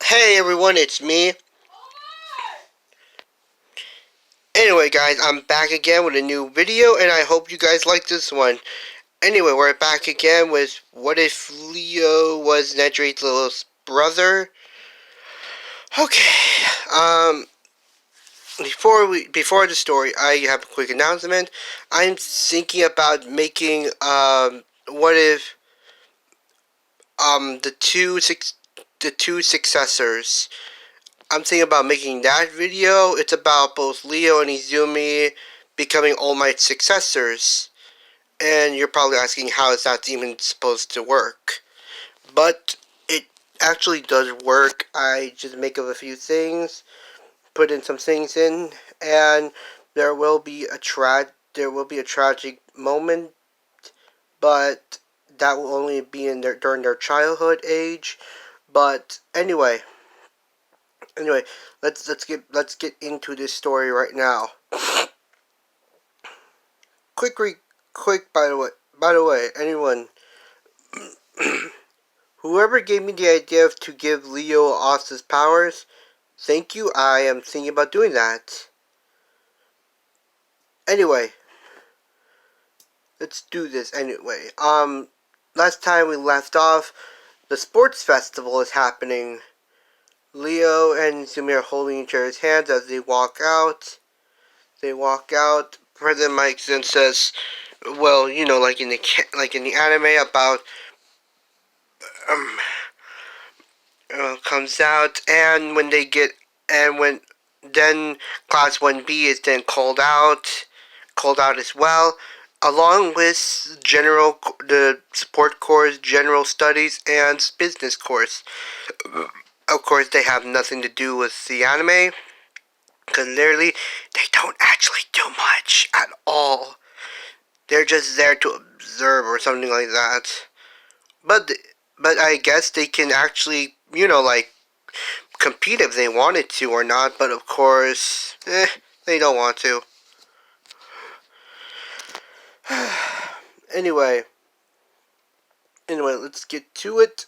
Hey everyone, it's me. Anyway guys, I'm back again with a new video and I hope you guys like this one. Anyway, we're back again with what if Leo was Nejire's little brother? Okay, before the story, I have a quick announcement. I'm thinking about making what if the two successors. I'm thinking about making that video. It's about both Leo and Izumi becoming All Might's successors. And you're probably asking how is that even supposed to work? But it actually does work. I just make up a few things, put in some things in, and there will be a tragic moment, but that will only be in during their childhood age. But anyway, let's get into this story right now. Quick by the way, anyone whoever gave me the idea to give Leo Osa's powers, thank you. I am thinking about doing that. Anyway, let's do this anyway. Last time we left off, the sports festival is happening. Leo and Izumi are holding each other's hands as they walk out. President Mike then says, "Well, you know, like in the anime about um, comes out, and when then Class 1B is then called out as well, along with the support course, general studies, and business course. Of course, they have nothing to do with the anime." Because literally, they don't actually do much at all. They're just there to observe or something like that. But but I guess they can actually, like compete if they wanted to or not. But of course, they don't want to. anyway, let's get to it.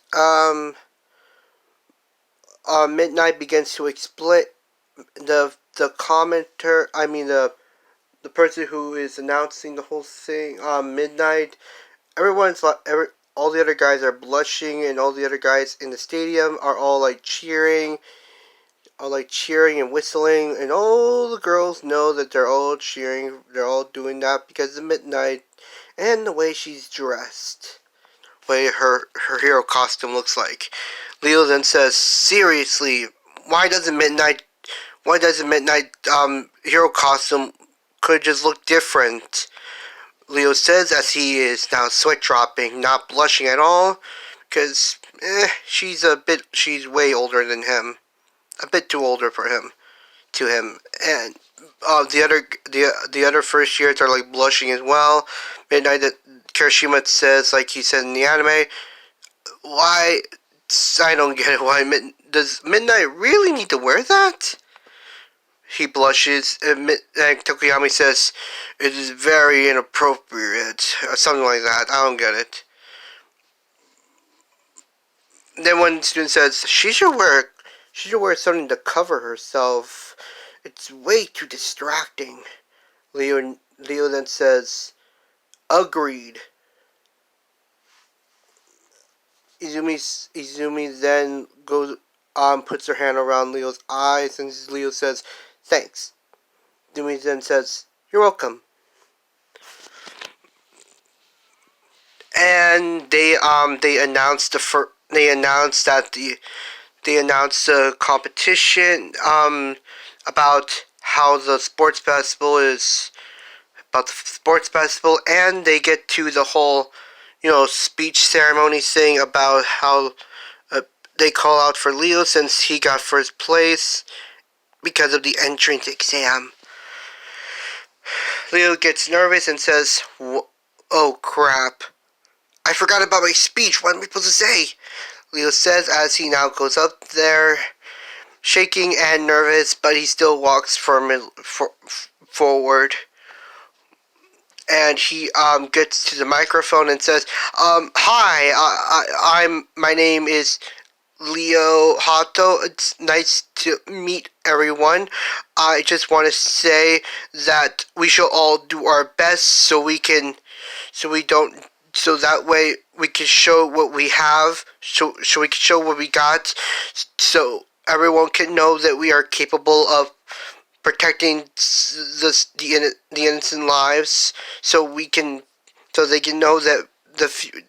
Midnight begins to explain the commenter. I mean the person who is announcing the whole thing. Midnight. All the other guys are blushing, and all the other guys in the stadium are all cheering and whistling, and all the girls know that they're all cheering. They're all doing that because of Midnight and the way she's dressed, the way her hero costume looks like. Leo then says, "Seriously, why doesn't Midnight hero costume could just look different?" Leo says as he is now sweat dropping, not blushing at all, because she's way older than him, a bit too older for him, and the other first years are like blushing as well. Midnight Kirishima says, like he said in the anime, why? I don't get it. Why does Midnight really need to wear that? He blushes, and Tokuyami says, "It is very inappropriate," or something like that. I don't get it. Then one student says, she should wear something to cover herself. It's way too distracting." Leo then says, "Agreed." Izumi then puts her hand around Leo's eyes, and Leo says, "Thanks." Izumi then says, "You're welcome." And they announced the competition about how the sports festival is about the sports festival, and they get to the whole speech ceremony thing about how they call out for Leo since he got first place because of the entrance exam. Leo gets nervous and says, "Oh crap, I forgot about my speech. What am I supposed to say?" Leo says as he now goes up there, shaking and nervous, but he still walks forward. And he gets to the microphone and says, "Hi, my name is Leo Hato, it's nice to meet everyone. I just want to say that we shall all do our best so we can, so we don't, so that way we can show what we have, so we can show what we got, so everyone can know that we are capable of protecting the innocent lives, so we can, so they can know that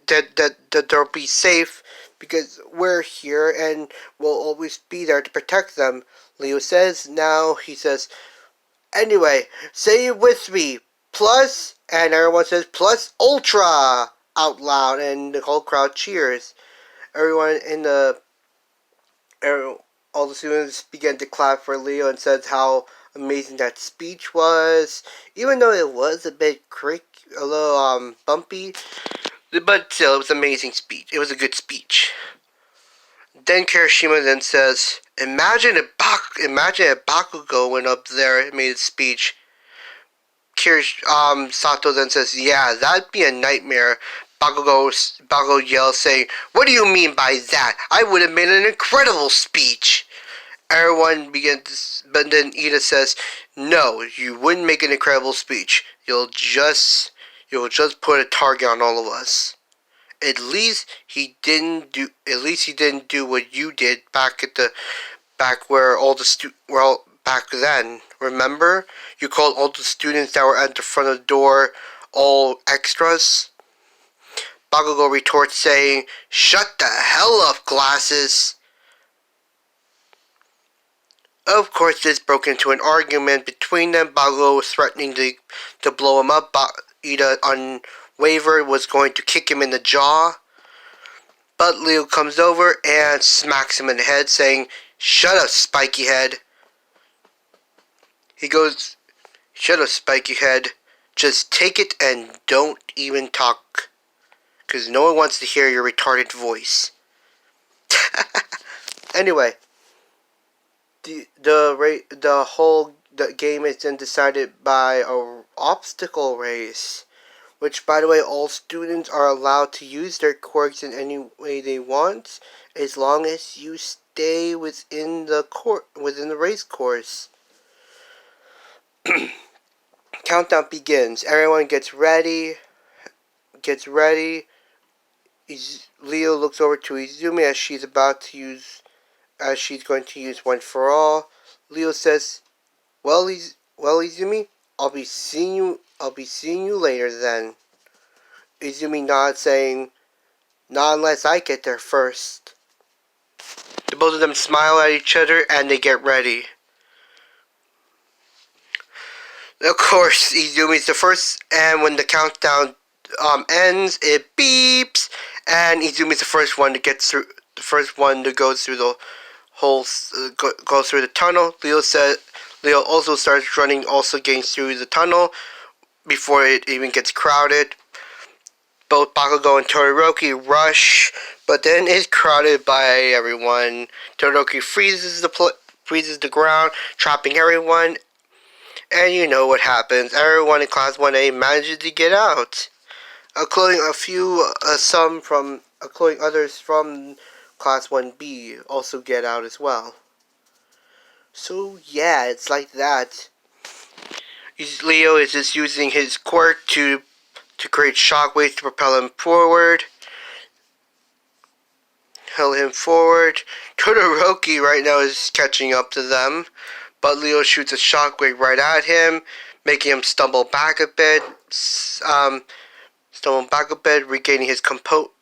that they'll be safe because we're here and we'll always be there to protect them. Leo says. Now he says, anyway, say it with me. Plus, and everyone says plus ultra out loud, and the whole crowd cheers. Everyone in the all the students began to clap for Leo and said how amazing that speech was, even though it was a bit a little bumpy. But still, it was an amazing speech. It was a good speech. Then Kirishima then says, imagine if Bakugo went up there and made a speech. Sato then says, yeah, that'd be a nightmare. Bakugo yells, saying, what do you mean by that? I would have made an incredible speech. Everyone begins, but then Ida says, no, you wouldn't make an incredible speech. You'll just put a target on all of us. At least he didn't do what you did back where all the back then. Remember? You called all the students that were at the front of the door all extras? Bakugo retorts saying, shut the hell up, glasses. Of course, this broke into an argument between them. Bakugo was threatening to blow him up. Ida unwavered, was going to kick him in the jaw. But Leo comes over and smacks him in the head, saying, shut up, spiky head. He goes, shut up, spiky head. Just take it and don't even talk. Because no one wants to hear your retarded voice. Anyway. The whole game is then decided by a obstacle race, which, by the way, all students are allowed to use their quirks in any way they want, as long as you stay within the race course. Countdown begins. Everyone gets ready. Leo looks over to Izumi as she's going to use One for All. Leo says, well, Izumi, I'll be seeing you later then. Izumi nods, saying, not unless I get there first. The both of them smile at each other and they get ready. Of course, Izumi's the first, and when the countdown ends, it beeps, and Izumi's the first one to go through the go through the tunnel. Leo also starts running, also getting through the tunnel before it even gets crowded. Both Bakugo and Todoroki rush, but then it's crowded by everyone. Todoroki freezes the ground, trapping everyone, and you know what happens. Everyone in Class 1A manages to get out, including others from Class 1B also get out as well. So yeah, it's like that. Leo is just using his quirk to create shockwaves to propel him forward. Todoroki right now is catching up to them, but Leo shoots a shockwave right at him, making him stumble back a bit.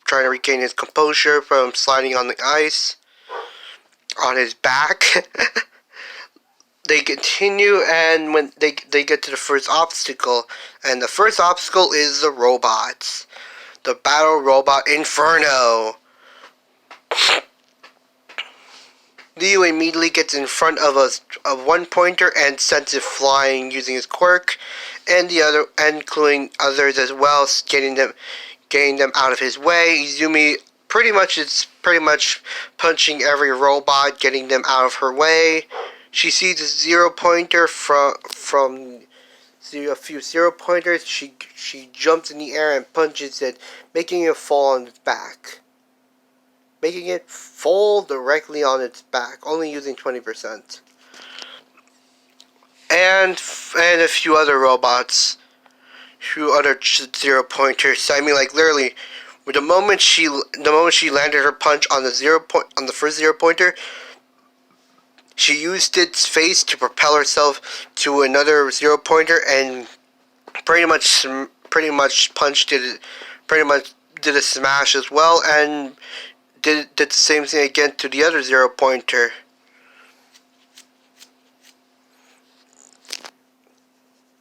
Trying to regain his composure from sliding on the ice on his back. They continue, and when they get to the first obstacle, and the first obstacle is the robots. The Battle Robot Inferno. Leo immediately gets in front of one pointer and sends it flying using his quirk, and including others as well, getting them out of his way. Izumi pretty much punching every robot, getting them out of her way. She sees a zero pointer from a few zero pointers. She jumps in the air and punches it, making it fall on its back. making it fall directly on its back, only using 20%. And a few other robots, few other zero pointers. I mean, like literally, the moment she landed her punch on the first zero pointer, she used its face to propel herself to another zero pointer and pretty much punched it, pretty much did a smash as well, and did the same thing again to the other zero pointer.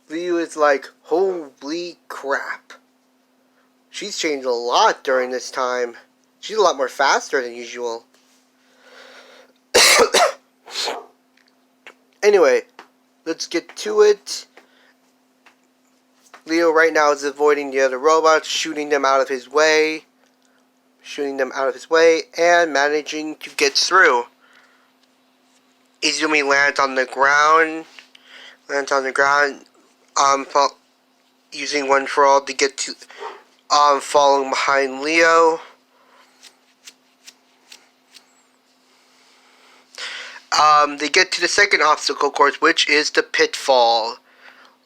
Liu is like, holy crap. She's changed a lot during this time. She's a lot more faster than usual. Anyway, let's get to it. Leo right now is avoiding the other robots, shooting them out of his way, and managing to get through. Izumi lands on the ground, using one for all to get to, following behind Leo. They get to the second obstacle course, which is the pitfall.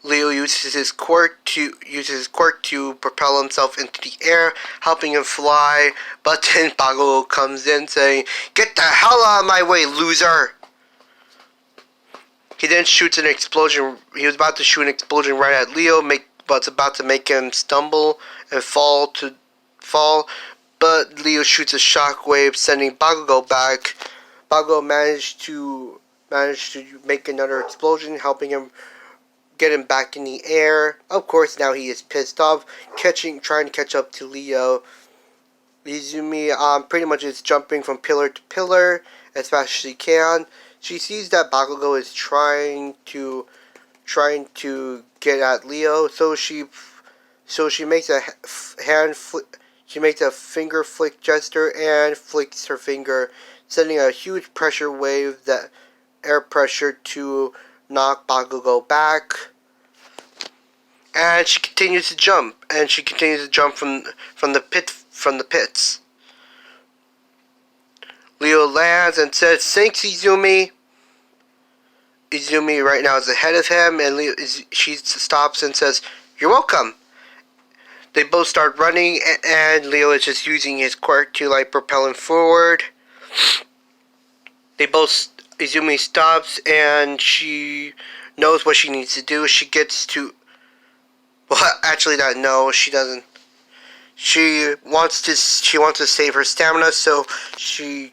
Leo uses his quirk to propel himself into the air, helping him fly. But then Bago comes in saying, "Get the hell out of my way, loser!" He then shoots an explosion. He was about to shoot an explosion right at Leo, but it's about to make him stumble and fall. But Leo shoots a shockwave, sending Bakugo back. Bakugo managed to make another explosion, helping him get him back in the air. Of course, now he is pissed off, trying to catch up to Leo. Izumi pretty much is jumping from pillar to pillar as fast as she can. She sees that Bakugo is trying to get at Leo, so she makes a finger flick gesture and flicks her finger, sending a huge pressure wave, that air pressure, to knock Bakugo back. And she continues to jump, from the pits. Leo lands and says, "Thanks, Izumi." Izumi right now is ahead of him, and she stops and says, "You're welcome." They both start running, and Leo is just using his quirk to propel him forward. Izumi stops, and she knows what she needs to do. She gets to, well, actually not, no, she doesn't. She wants to save her stamina, so she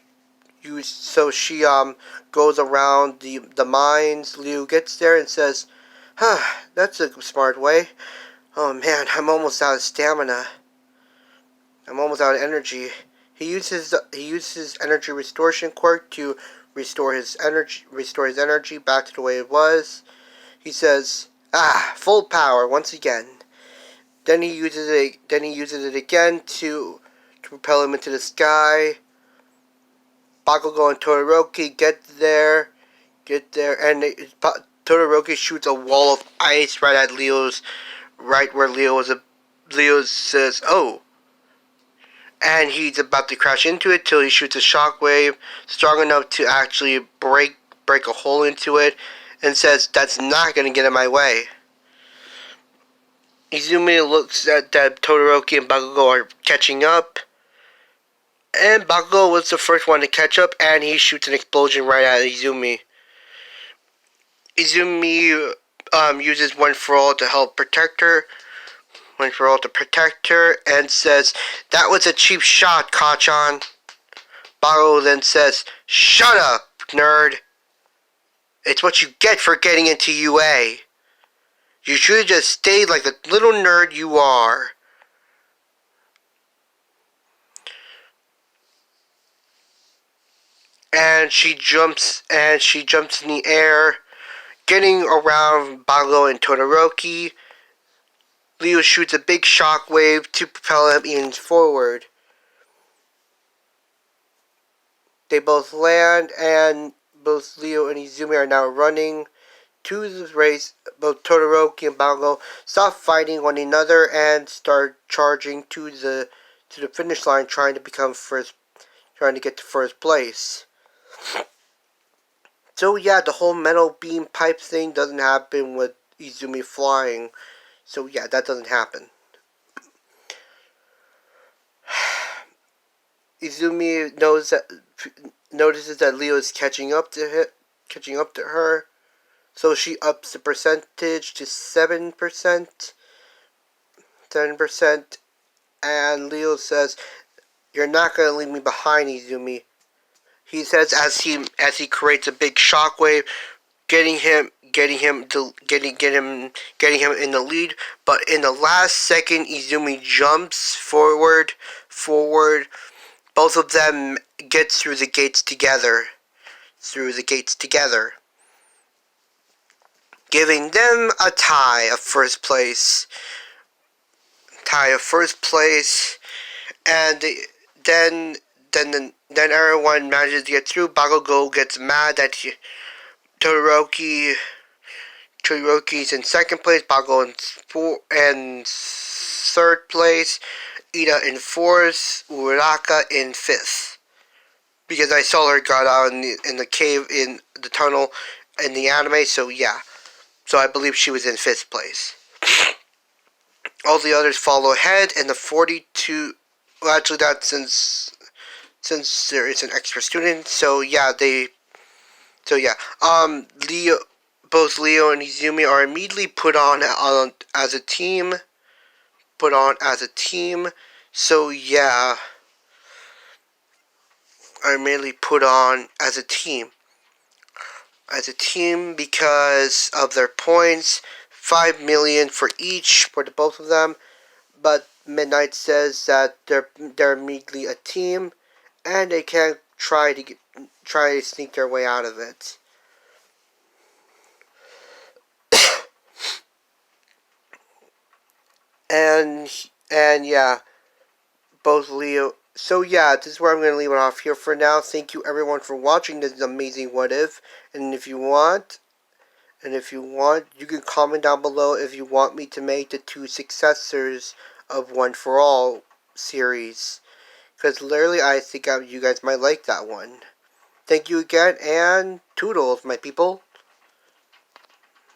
goes around the mines. Liu gets there and says, that's a smart way. Oh man, I'm almost out of stamina. I'm almost out of energy." He uses energy restoration quirk to restore his energy back to the way it was. He says, full power once again. Then he uses it again to propel him into the sky. Bakugo and Todoroki get there, and Todoroki shoots a wall of ice right at right where Leo says, "Oh," and he's about to crash into it till he shoots a shockwave strong enough to actually break a hole into it, and says, "That's not going to get in my way." Izumi looks at that Todoroki and Bakugo are catching up, and Bakugo was the first one to catch up, and he shoots an explosion right at Izumi. Izumi uses One for All to help protect her. And says, "That was a cheap shot, Kachan." Bakugo then says, "Shut up, nerd. It's what you get for getting into UA. You should have just stayed like the little nerd you are." And she jumps in the air, getting around Bakugo and Todoroki. Leo shoots a big shockwave to propel him even forward. They both land, and both Leo and Izumi are now running to the race. Both Todoroki and Bakugo stop fighting one another and start charging to the finish line, trying to become trying to get to first place. So yeah, the whole metal beam pipe thing doesn't happen with Izumi flying. So yeah, that doesn't happen. Izumi notices that Leo is catching up to her. So she ups the percentage to 7%, 10%, and Leo says, "You're not gonna leave me behind, Izumi." He says as he creates a big shockwave, getting him in the lead. But in the last second, Izumi jumps forward. Both of them get through the gates together. Giving them a tie of first place. And then everyone manages to get through. Bakugo gets mad that Todoroki's in second place, Bakugo in third place, Ida in fourth, Uraraka in fifth. Because I saw her got out in the cave, in the tunnel, in the anime, so yeah. So I believe she was in fifth place. All the others follow ahead, and the 42... Well, actually, that's since there is an extra student, so yeah, Leo... Both Leo and Izumi are immediately put on as a team. So yeah, are immediately put on as a team. Because of their points, 5 million for each for the both of them. But Midnight says that they're immediately a team, and they can't try to sneak their way out of it. And yeah, both Leo. So yeah, this is where I'm going to leave it off here for now. Thank you everyone for watching this amazing What If. And if you want, you can comment down below if you want me to make the two successors of One for All series. Because literally, I think you guys might like that one. Thank you again, and toodles, my people.